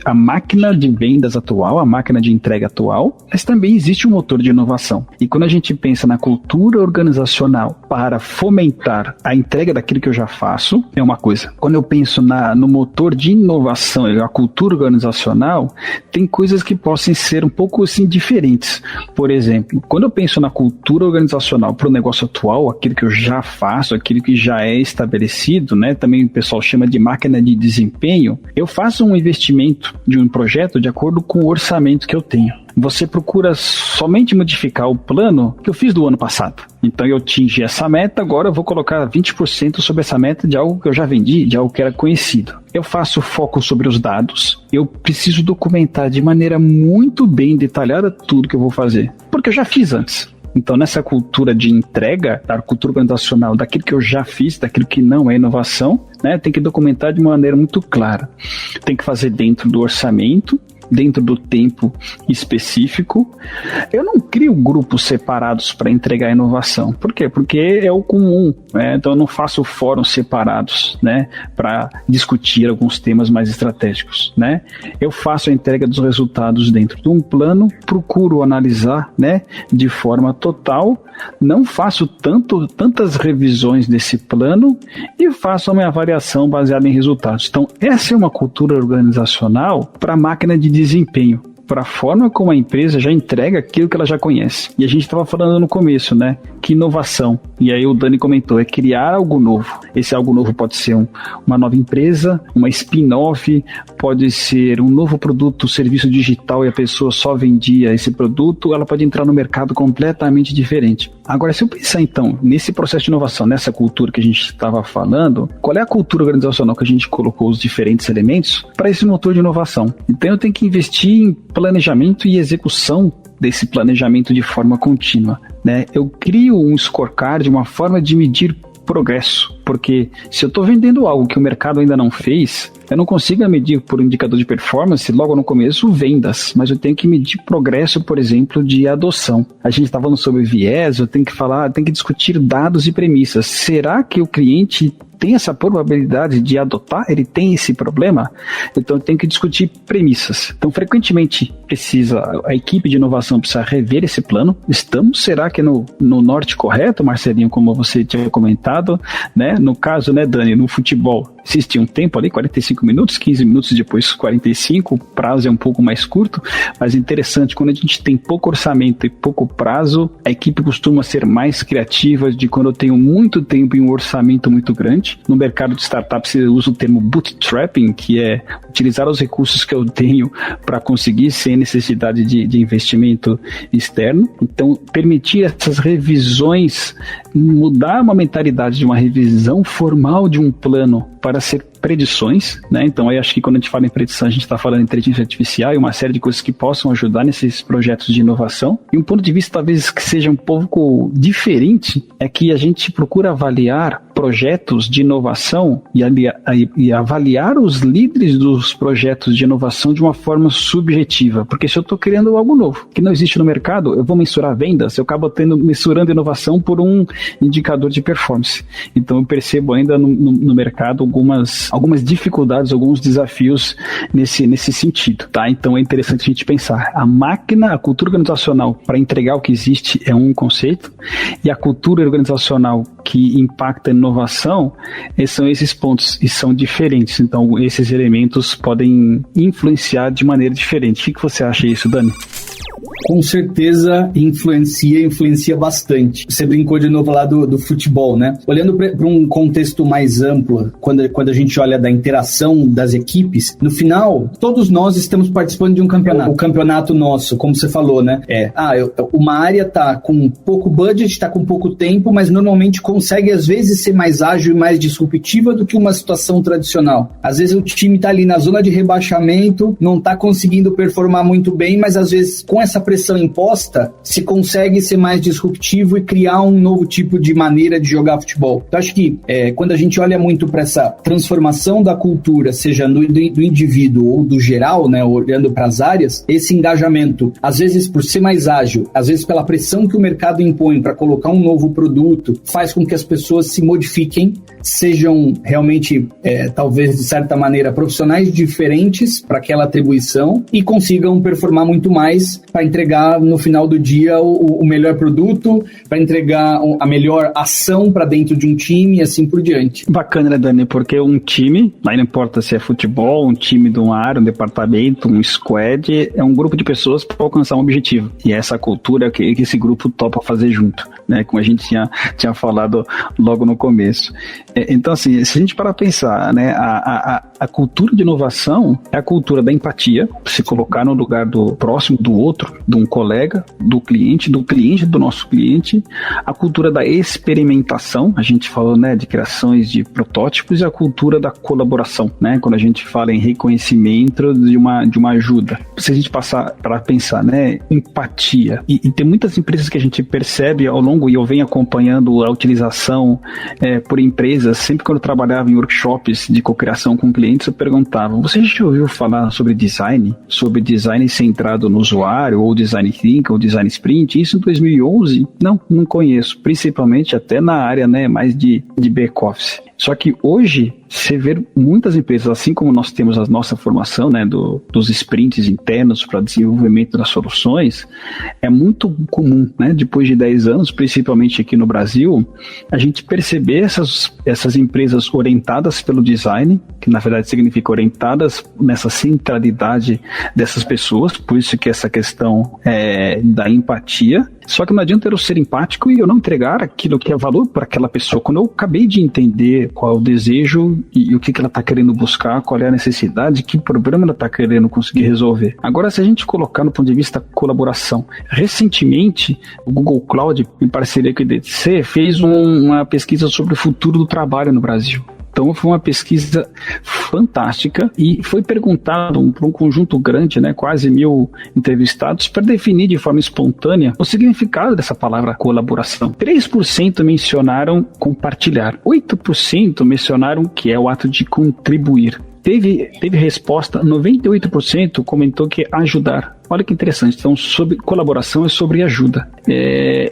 a máquina de vendas atual, a máquina de entrega atual, mas também existe um motor de inovação. E quando a gente pensa na cultura organizacional para fomentar a entrega daquilo que eu já faço, é uma coisa. Quando eu penso no motor de inovação, a cultura organizacional, tem coisas que possam ser um pouco assim diferentes. Por exemplo, quando eu penso na cultura organizacional para o negócio atual, aquilo que eu já faço, aquilo que já é estabelecido, né? Também o pessoal chama de máquina de desempenho, eu faço um investimento de um projeto de acordo com o orçamento que eu tenho. Você procura somente modificar o plano que eu fiz do ano passado. Então eu atingi essa meta, agora eu vou colocar 20% sobre essa meta de algo que eu já vendi, de algo que era conhecido. Eu faço foco sobre os dados, eu preciso documentar de maneira muito bem detalhada tudo que eu vou fazer, porque eu já fiz antes. Então, nessa cultura de entrega, da cultura organizacional, daquilo que eu já fiz, daquilo que não é inovação, né, tem que documentar de maneira muito clara. Tem que fazer dentro do orçamento, dentro do tempo específico. Eu não crio grupos separados para entregar a inovação. Por quê? Porque é o comum, né? Então eu não faço fóruns separados, né, para discutir alguns temas mais estratégicos, né? Eu faço a entrega dos resultados dentro de um plano, procuro analisar, né, de forma total, não faço tantas revisões desse plano e faço a minha avaliação baseada em resultados. Então essa é uma cultura organizacional para a máquina de desempenho, para a forma como a empresa já entrega aquilo que ela já conhece. E a gente estava falando no começo, né? Que inovação. E aí o Dani comentou, é criar algo novo. Esse algo novo pode ser uma nova empresa, uma spin-off, pode ser um novo produto, serviço digital e a pessoa só vendia esse produto, ela pode entrar no mercado completamente diferente. Agora, se eu pensar então nesse processo de inovação, nessa cultura que a gente estava falando, qual é a cultura organizacional que a gente colocou os diferentes elementos para esse motor de inovação? Então eu tenho que investir em planejamento e execução desse planejamento de forma contínua, né? Eu crio um scorecard, uma forma de medir progresso, porque se eu estou vendendo algo que o mercado ainda não fez, eu não consigo medir por indicador de performance logo no começo vendas, mas eu tenho que medir progresso, por exemplo, de adoção. A gente está falando sobre viés, eu tenho que discutir dados e premissas. Será que o cliente tem essa probabilidade de adotar? Ele tem esse problema? Então eu tenho que discutir premissas. Então frequentemente a equipe de inovação precisa rever esse plano. Será que no norte correto, Marcelinho, como você tinha comentado, né? No caso, né, Dani, no futebol, existe um tempo ali, 45 minutos, 15 minutos depois 45, o prazo é um pouco mais curto, mas é interessante, quando a gente tem pouco orçamento e pouco prazo, a equipe costuma ser mais criativa de quando eu tenho muito tempo e um orçamento muito grande. No mercado de startups, você usa o termo bootstrapping, que é utilizar os recursos que eu tenho para conseguir sem necessidade de investimento externo. Então, permitir essas revisões, mudar uma mentalidade de uma revisão formal de um plano para ser predições, né? Então aí acho que quando a gente fala em predição, a gente está falando em inteligência artificial e uma série de coisas que possam ajudar nesses projetos de inovação. E um ponto de vista talvez que seja um pouco diferente é que a gente procura avaliar projetos de inovação e avaliar os líderes dos projetos de inovação de uma forma subjetiva, porque se eu estou criando algo novo que não existe no mercado, eu vou mensurar vendas, eu acabo mensurando inovação por um indicador de performance. Então eu percebo ainda no mercado algumas dificuldades, alguns desafios nesse sentido, tá? Então é interessante a gente pensar. A cultura organizacional para entregar o que existe é um conceito, e a cultura organizacional que impacta a inovação são esses pontos, e são diferentes. Então esses elementos podem influenciar de maneira diferente. O que você acha disso, Dani? Com certeza influencia bastante. Você brincou de novo lá do futebol, né? Olhando para um contexto mais amplo, quando a gente olha da interação das equipes, no final, todos nós estamos participando de um campeonato. O campeonato nosso, como você falou, né? Uma área tá com pouco budget, tá com pouco tempo, mas normalmente consegue, às vezes, ser mais ágil e mais disruptiva do que uma situação tradicional. Às vezes o time tá ali na zona de rebaixamento, não tá conseguindo performar muito bem, mas às vezes com essa pressão imposta, se consegue ser mais disruptivo e criar um novo tipo de maneira de jogar futebol. Então, acho que quando a gente olha muito para essa transformação da cultura, seja do indivíduo ou do geral, né, olhando para as áreas, esse engajamento, às vezes por ser mais ágil, às vezes pela pressão que o mercado impõe para colocar um novo produto, faz com que as pessoas se modifiquem, sejam realmente, talvez de certa maneira, profissionais diferentes para aquela atribuição e consigam performar muito mais para entregar no final do dia o melhor produto, para entregar a melhor ação para dentro de um time e assim por diante. Bacana, né, Dani? Porque um time, aí não importa se é futebol, um time de uma área, um departamento, um squad, é um grupo de pessoas para alcançar um objetivo. E é essa cultura que esse grupo topa fazer junto, né? Como a gente tinha falado logo no começo. Então, assim, se a gente parar para pensar, né, a cultura de inovação é a cultura da empatia, se colocar no lugar do próximo, do outro, de um colega, do cliente do nosso cliente, a cultura da experimentação, a gente falou, né, de criações de protótipos, e a cultura da colaboração, né, quando a gente fala em reconhecimento de uma ajuda. Se a gente passar para pensar, né, empatia, e tem muitas empresas que a gente percebe ao longo, e eu venho acompanhando a utilização por empresas, sempre quando eu trabalhava em workshops de cocriação com clientes, eu perguntava, você já ouviu falar sobre design centrado no usuário, ou design thinking, ou design sprint? Isso em 2011? Não conheço, principalmente até na área, né, mais de back-office. Só que hoje, você vê muitas empresas, assim como nós temos a nossa formação, né, dos sprints internos para desenvolvimento das soluções, é muito comum, né, depois de 10 anos, principalmente aqui no Brasil, a gente perceber essas empresas orientadas pelo design, que na verdade significa orientadas nessa centralidade dessas pessoas, por isso que essa questão da empatia. Só que não adianta eu ser empático e eu não entregar aquilo que é valor para aquela pessoa. Quando eu acabei de entender qual é o desejo e o que ela está querendo buscar, qual é a necessidade, que problema ela está querendo conseguir resolver. Agora, se a gente colocar no ponto de vista colaboração, recentemente o Google Cloud, em parceria com o IDC, fez uma pesquisa sobre o futuro do trabalho no Brasil. Então foi uma pesquisa fantástica e foi perguntado para um conjunto grande, né, quase 1.000 entrevistados, para definir de forma espontânea o significado dessa palavra colaboração. 3% mencionaram compartilhar, 8% mencionaram que é o ato de contribuir. Teve resposta, 98% comentou que é ajudar. Olha que interessante. Então, sobre colaboração é sobre ajuda.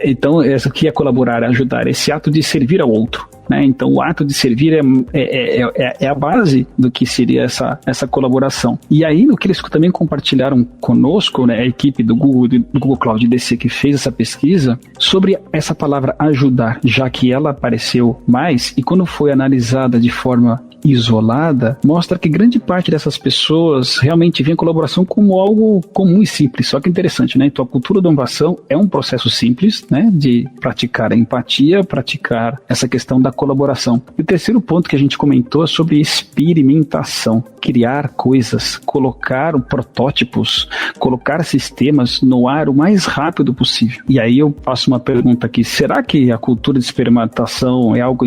Então, essa aqui é colaborar, é ajudar, esse ato de servir ao outro, né? Então, o ato de servir é a base do que seria essa colaboração. E aí, no que eles também compartilharam conosco, né, a equipe do Google Cloud DC que fez essa pesquisa, sobre essa palavra ajudar, já que ela apareceu mais, e quando foi analisada de forma isolada, mostra que grande parte dessas pessoas realmente vê a colaboração como algo comum e simples. Só que interessante, né? Então a cultura da inovação é um processo simples, né, de praticar a empatia, praticar essa questão da colaboração. E o terceiro ponto que a gente comentou é sobre experimentação, criar coisas, colocar protótipos, colocar sistemas no ar o mais rápido possível. E aí eu faço uma pergunta aqui, será que a cultura de experimentação é algo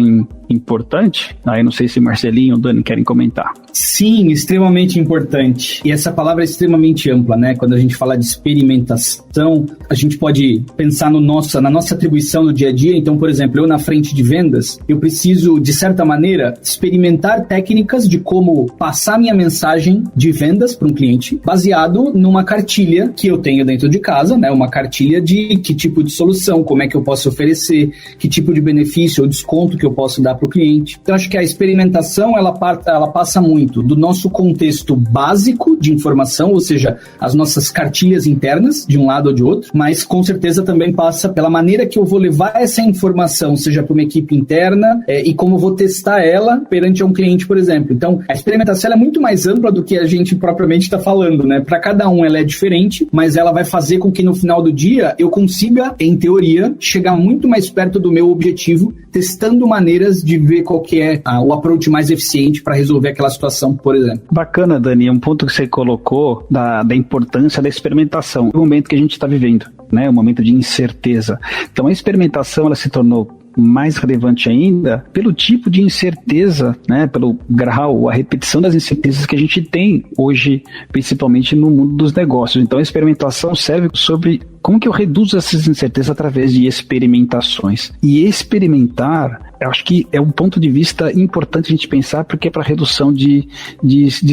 importante? Aí não sei se Marcelinho ou Dani querem comentar. Sim, extremamente importante. E essa palavra é extremamente ampla, né? Quando a gente fala de experimentação, a gente pode pensar na nossa atribuição no dia a dia. Então, por exemplo, eu na frente de vendas, eu preciso, de certa maneira, experimentar técnicas de como passar minha mensagem de vendas para um cliente, baseado numa cartilha que eu tenho dentro de casa, né? Uma cartilha de que tipo de solução, como é que eu posso oferecer, que tipo de benefício ou desconto que eu posso dar para o cliente. Então, acho que a experimentação, ela passa muito do nosso contexto básico de informação, ou seja, as nossas cartilhas internas, de um lado ou de outro, mas com certeza também passa pela maneira que eu vou levar essa informação, seja para uma equipe interna, e como eu vou testar ela perante um cliente, por exemplo. Então, a experimentação é muito mais ampla do que a gente propriamente está falando, né? Para cada um ela é diferente, mas ela vai fazer com que no final do dia eu consiga, em teoria, chegar muito mais perto do meu objetivo, testando maneiras de ver qual que é o approach mais eficiente para resolver aquela situação, por exemplo. Bacana, Dani, um ponto que você colocou da importância da experimentação, o momento que a gente está vivendo, né? Um momento de incerteza. Então a experimentação ela se tornou mais relevante ainda pelo tipo de incerteza, né, pelo grau, a repetição das incertezas que a gente tem hoje, principalmente no mundo dos negócios. Então a experimentação serve sobre como que eu reduzo essas incertezas através de experimentações. E experimentar, eu acho que é um ponto de vista importante a gente pensar, porque é para redução de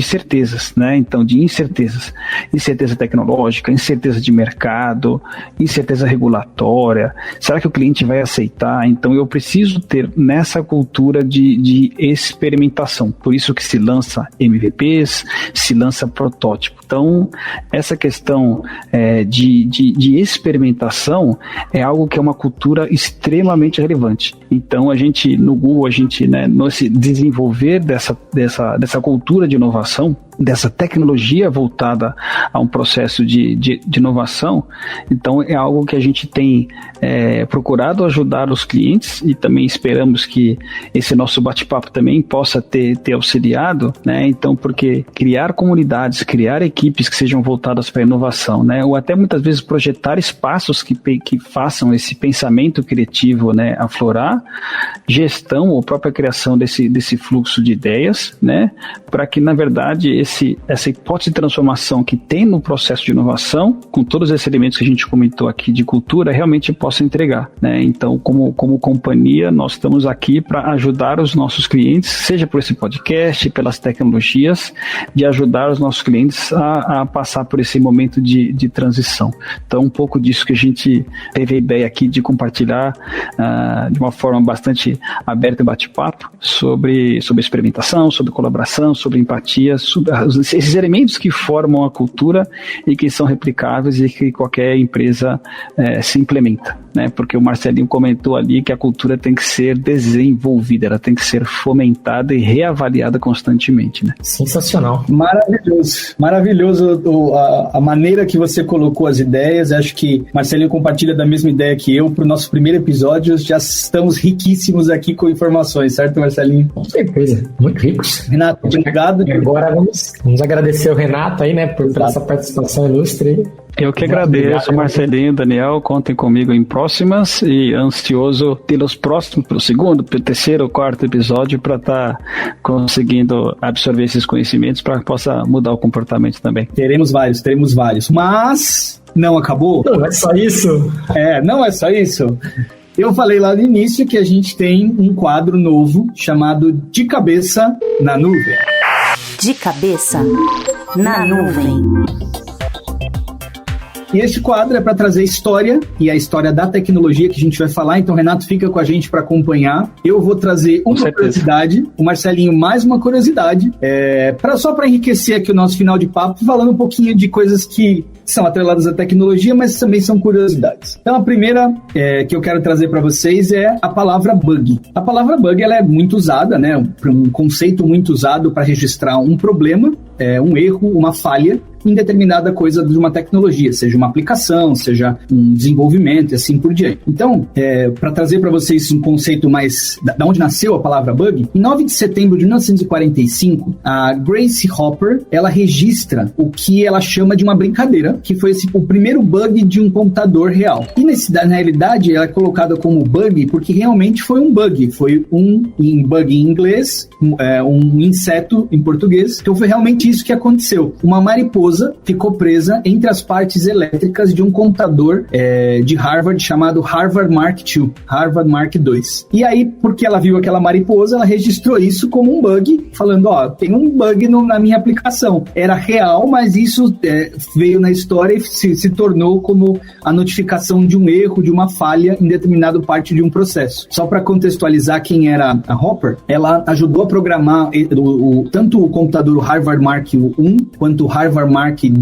certezas, né? Então, de incertezas. Incerteza tecnológica, incerteza de mercado, incerteza regulatória. Será que o cliente vai aceitar? Então, eu preciso ter nessa cultura de experimentação. Por isso que se lança MVPs, se lança protótipo. Então, essa questão de experimentação é algo que é uma cultura extremamente relevante. Então, a gente, no Google, né, no se desenvolver dessa cultura de inovação, dessa tecnologia voltada a um processo de inovação, então é algo que a gente tem procurado ajudar os clientes, e também esperamos que esse nosso bate-papo também possa ter auxiliado, né? Então, porque criar comunidades, criar equipes que sejam voltadas para a inovação, né? Ou até muitas vezes projetar espaços que façam esse pensamento criativo, né, aflorar, gestão ou própria criação desse fluxo de ideias, né, para que, na verdade, essa hipótese de transformação que tem no processo de inovação, com todos esses elementos que a gente comentou aqui de cultura, realmente possa entregar, né? Então, como companhia, nós estamos aqui para ajudar os nossos clientes, seja por esse podcast, pelas tecnologias, de ajudar os nossos clientes a passar por esse momento de transição. Então, um pouco disso que a gente teve a ideia aqui de compartilhar de uma forma bastante aberta e bate-papo sobre experimentação, sobre colaboração, sobre empatia, sobre esses elementos que formam a cultura e que são replicáveis e que qualquer empresa se implementa, né? Porque o Marcelinho comentou ali que a cultura tem que ser desenvolvida, ela tem que ser fomentada e reavaliada constantemente, né? Sensacional. Maravilhoso a maneira que você colocou as ideias. Acho que Marcelinho compartilha da mesma ideia que eu. Para o nosso primeiro episódio, já estamos riquíssimos aqui com informações, certo, Marcelinho? Com certeza, muito ricos. Renato, obrigado. E agora vamos agradecer o Renato aí, né, por essa participação ilustre. Eu que agradeço, Marcelinho, Daniel, contem comigo em próximas, e ansioso pelos próximos, pelo segundo, pelo terceiro, quarto episódio, para estar conseguindo absorver esses conhecimentos para que possa mudar o comportamento também. Teremos vários, mas não acabou? Não é só isso. Não é só isso. Eu falei lá no início que a gente tem um quadro novo chamado De Cabeça na Nuvem. De Cabeça na Nuvem. E esse quadro é para trazer história, e a história da tecnologia que a gente vai falar. Então, Renato, fica com a gente para acompanhar. Eu vou trazer uma curiosidade, o Marcelinho mais uma curiosidade, só para enriquecer aqui o nosso final de papo, falando um pouquinho de coisas que são atreladas à tecnologia, mas também são curiosidades. Então, a primeira que eu quero trazer para vocês é a palavra bug. A palavra bug, ela é muito usada, né? Um conceito muito usado para registrar um problema, um erro, uma falha em determinada coisa de uma tecnologia, seja uma aplicação, seja um desenvolvimento e assim por diante. Então, para trazer para vocês um conceito mais da onde nasceu a palavra bug, em 9 de setembro de 1945, a Grace Hopper, ela registra o que ela chama de uma brincadeira, que foi o primeiro bug de um computador real. E na realidade, ela é colocada como bug porque realmente foi um bug, foi bug em inglês, um inseto em português. Então foi realmente isso que aconteceu. Uma mariposa ficou presa entre as partes elétricas de um computador de Harvard chamado Harvard Mark II, Harvard Mark II. E aí, porque ela viu aquela mariposa, ela registrou isso como um bug, falando, tem um bug na minha aplicação. Era real, mas isso veio na história e se tornou como a notificação de um erro, de uma falha em determinada parte de um processo. Só para contextualizar quem era a Hopper, ela ajudou a programar tanto o computador Harvard Mark I quanto o Harvard Mark II,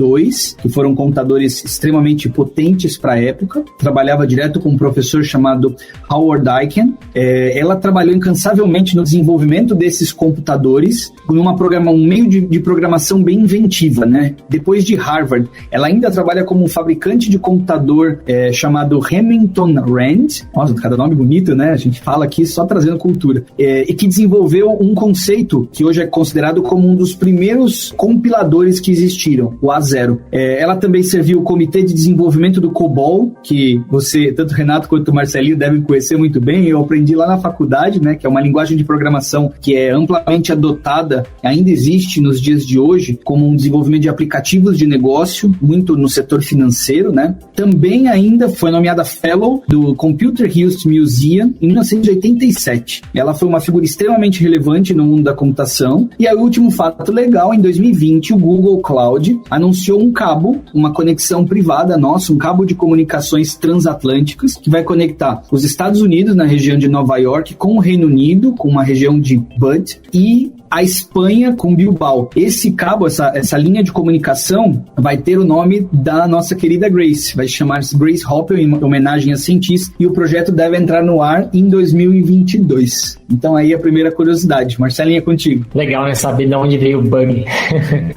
que foram computadores extremamente potentes para a época. Trabalhava direto com um professor chamado Howard Aiken. Ela trabalhou incansavelmente no desenvolvimento desses computadores, um meio de programação bem inventiva, né? Depois de Harvard, ela ainda trabalha como um fabricante de computador chamado Remington Rand. Nossa, cada nome bonito, né? A gente fala aqui só trazendo cultura. E que desenvolveu um conceito que hoje é considerado como um dos primeiros compiladores que existiram. 0, o A0. Ela também serviu o Comitê de Desenvolvimento do COBOL, que você, tanto o Renato quanto o Marcelinho, devem conhecer muito bem. Eu aprendi lá na faculdade, né, que é uma linguagem de programação que é amplamente adotada, ainda existe nos dias de hoje, como um desenvolvimento de aplicativos de negócio, muito no setor financeiro, né? Também ainda foi nomeada Fellow do Computer History Museum em 1987. Ela foi uma figura extremamente relevante no mundo da computação. E aí, o último fato legal, em 2020, o Google Cloud anunciou um cabo, uma conexão privada nossa, um cabo de comunicações transatlânticas que vai conectar os Estados Unidos, na região de Nova York, com o Reino Unido, com uma região de Bud, e a Espanha com Bilbao. Esse cabo, essa linha de comunicação vai ter o nome da nossa querida Grace, vai chamar-se Grace Hopper, em homenagem à cientista, e o projeto deve entrar no ar em 2022. Então aí a primeira curiosidade. Marcelinha, contigo. Legal, né? Saber de onde veio o bug.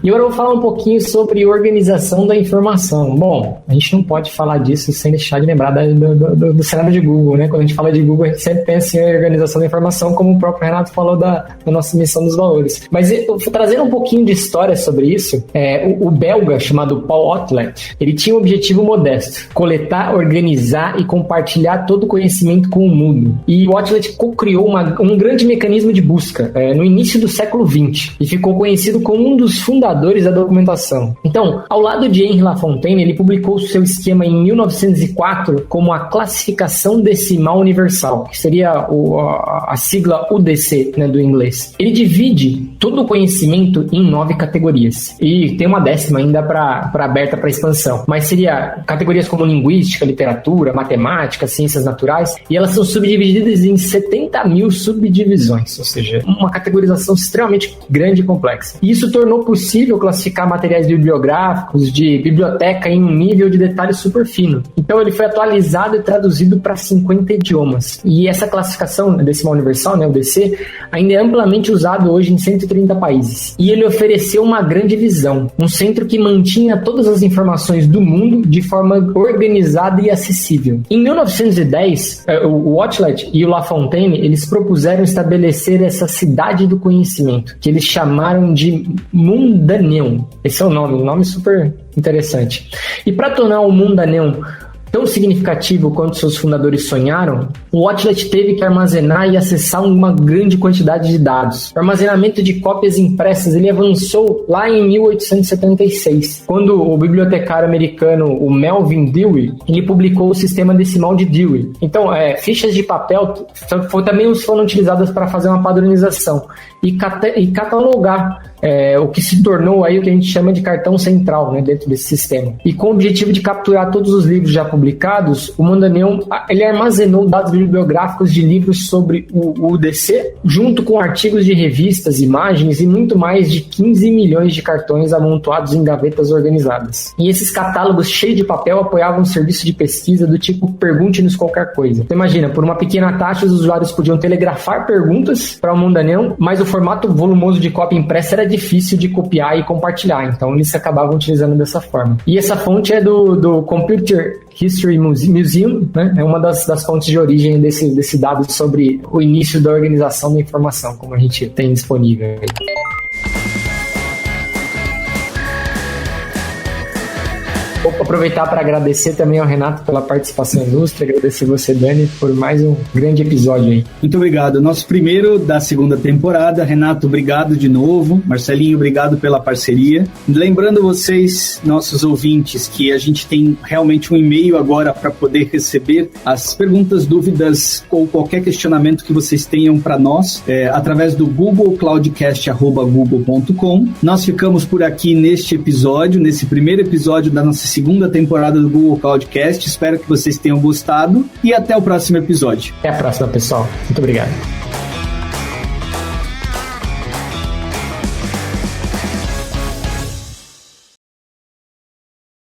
E agora eu vou falar um pouquinho sobre organização da informação. Bom, a gente não pode falar disso sem deixar de lembrar do cenário de Google, né? Quando a gente fala de Google, a gente sempre pensa em organização da informação, como o próprio Renato falou da nossa missão dos valores. Mas trazendo um pouquinho de história sobre isso, o belga chamado Paul Otlet, ele tinha um objetivo modesto: coletar, organizar e compartilhar todo o conhecimento com o mundo. E o Otlet co-criou um grande mecanismo de busca no início do século XX e ficou conhecido como um dos fundadores da documentação. Então, ao lado de Henri Lafontaine, ele publicou seu esquema em 1904 como a Classificação Decimal Universal, que seria a sigla UDC, né, do inglês. Ele divide todo o conhecimento em 9 categorias. E tem uma 10ª ainda aberta para expansão. Mas seria categorias como linguística, literatura, matemática, ciências naturais. E elas são subdivididas em 70 mil subdivisões. Ou seja, uma categorização extremamente grande e complexa. E isso tornou possível classificar materiais bibliográficos de biblioteca em um nível de detalhe super fino. Então ele foi atualizado e traduzido para 50 idiomas. E essa classificação decimal universal, né, o DC, ainda é amplamente usado hoje em 130 países. E ele ofereceu uma grande visão, um centro que mantinha todas as informações do mundo de forma organizada e acessível. Em 1910, o Otlet e o Lafontaine, eles propuseram estabelecer essa cidade do conhecimento, que eles chamaram de Mundaneum. Esse é o nome, um nome super interessante. E para tornar o Mundaneum tão significativo quanto seus fundadores sonharam, o Otlet teve que armazenar e acessar uma grande quantidade de dados. O armazenamento de cópias impressas ele avançou lá em 1876, quando o bibliotecário americano o Melvin Dewey ele publicou o sistema decimal de Dewey. Então, fichas de papel também foram utilizadas para fazer uma padronização e catalogar o que se tornou aí o que a gente chama de cartão central, né, dentro desse sistema. E com o objetivo de capturar todos os livros já publicados, o Mundaneum ele armazenou dados bibliográficos de livros sobre o UDC, junto com artigos de revistas, imagens e muito mais de 15 milhões de cartões amontoados em gavetas organizadas. E esses catálogos cheios de papel apoiavam um serviço de pesquisa do tipo pergunte-nos qualquer coisa. Então, imagina, por uma pequena taxa os usuários podiam telegrafar perguntas para o Mundaneum, mas o formato volumoso de cópia impressa era difícil de copiar e compartilhar, então eles acabavam utilizando dessa forma. E essa fonte é do Computer History Museum, né? É uma das fontes de origem desse dado sobre o início da organização da informação, como a gente tem disponível aí. Vou aproveitar para agradecer também ao Renato pela participação ilustre, agradecer você, Dani, por mais um grande episódio aí. Muito obrigado. Nosso primeiro da segunda temporada. Renato, obrigado de novo. Marcelinho, obrigado pela parceria. Lembrando vocês, nossos ouvintes, que a gente tem realmente um e-mail agora para poder receber as perguntas, dúvidas ou qualquer questionamento que vocês tenham para nós, através do googlecloudcast@google.com. Nós ficamos por aqui neste episódio, nesse primeiro episódio da nossa segunda temporada do Google Cloudcast. Espero que vocês tenham gostado e até o próximo episódio. Até a próxima, pessoal. Muito obrigado.